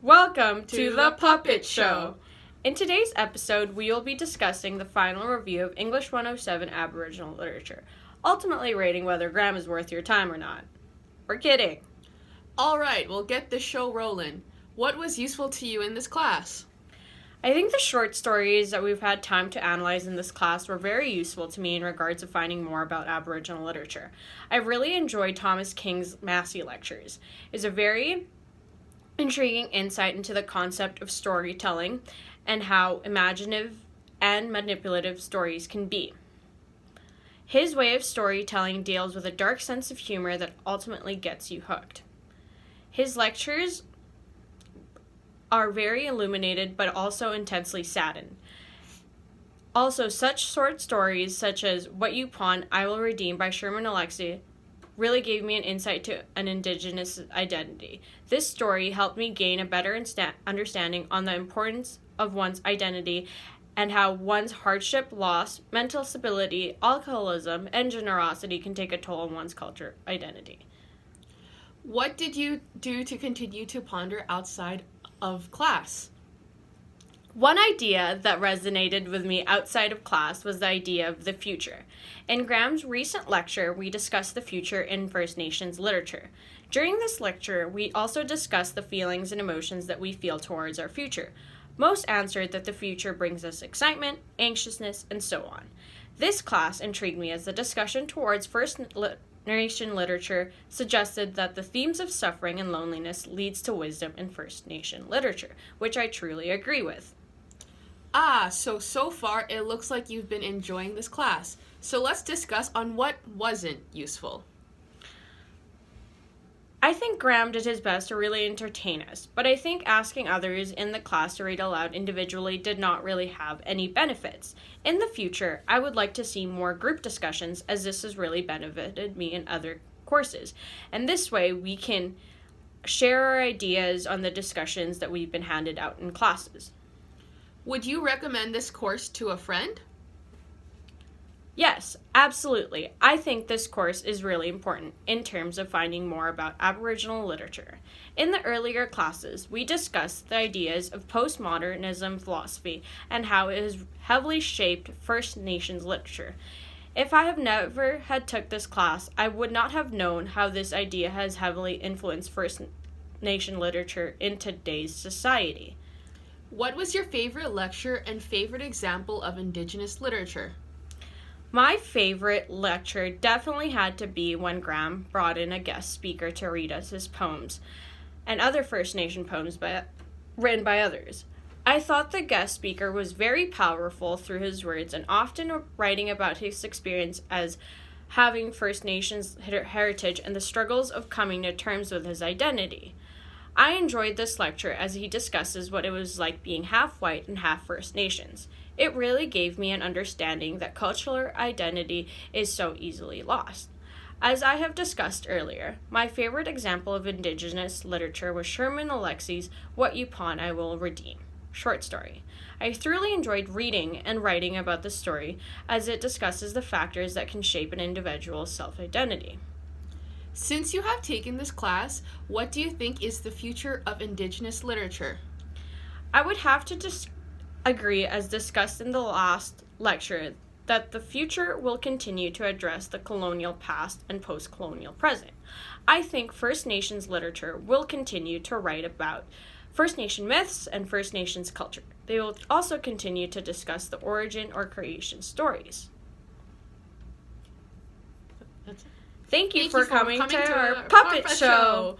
Welcome to the Puppet Show. In today's episode, we will be discussing the final review of English 107 Aboriginal Literature, ultimately rating whether Graham is worth your time or not. We're kidding. All right, we'll get the show rolling. What was useful to you in this class? I think the short stories that we've had time to analyze in this class were very useful to me in regards to finding more about Aboriginal literature. I really enjoyed Thomas King's Massey lectures. It's a very intriguing insight into the concept of storytelling and how imaginative and manipulative stories can be. His way of storytelling deals with a dark sense of humor that ultimately gets you hooked. His lectures are very illuminated but also intensely saddened. Also, such short stories such as What You Pawn, I Will Redeem by Sherman Alexie really gave me an insight to an Indigenous identity. This story helped me gain a better understanding on the importance of one's identity and how one's hardship, loss, mental stability, alcoholism, and generosity can take a toll on one's culture identity. What did you do to continue to ponder outside of class? One idea that resonated with me outside of class was the idea of the future. In Graham's recent lecture, we discussed the future in First Nations literature. During this lecture, we also discussed the feelings and emotions that we feel towards our future. Most answered that the future brings us excitement, anxiousness, and so on. This class intrigued me as the discussion towards First Nation literature suggested that the themes of suffering and loneliness leads to wisdom in First Nation literature, which I truly agree with. So far it looks like you've been enjoying this class. So let's discuss on what wasn't useful. I think Graham did his best to really entertain us, but I think asking others in the class to read aloud individually did not really have any benefits. In the future, I would like to see more group discussions, as this has really benefited me in other courses. And this way, we can share our ideas on the discussions that we've been handed out in classes. Would you recommend this course to a friend? Yes, absolutely. I think this course is really important in terms of finding more about Aboriginal literature. In the earlier classes, we discussed the ideas of postmodernism philosophy and how it has heavily shaped First Nations literature. If I have never had took this class, I would not have known how this idea has heavily influenced First Nation literature in today's society. What was your favorite lecture and favorite example of Indigenous literature? My favorite lecture definitely had to be when Graham brought in a guest speaker to read us his poems and other First Nation poems written by others. I thought the guest speaker was very powerful through his words and often writing about his experience as having First Nations heritage and the struggles of coming to terms with his identity. I enjoyed this lecture as he discusses what it was like being half white and half First Nations. It really gave me an understanding that cultural identity is so easily lost. As I have discussed earlier, my favorite example of Indigenous literature was Sherman Alexie's What You Pawn, I Will Redeem short story. I thoroughly enjoyed reading and writing about the story as it discusses the factors that can shape an individual's self-identity. Since you have taken this class, what do you think is the future of Indigenous literature? I would have to agree, as discussed in the last lecture, that the future will continue to address the colonial past and post-colonial present. I think First Nations literature will continue to write about First Nation myths and First Nations culture. They will also continue to discuss the origin or creation stories. Thank you for coming to our puppet show.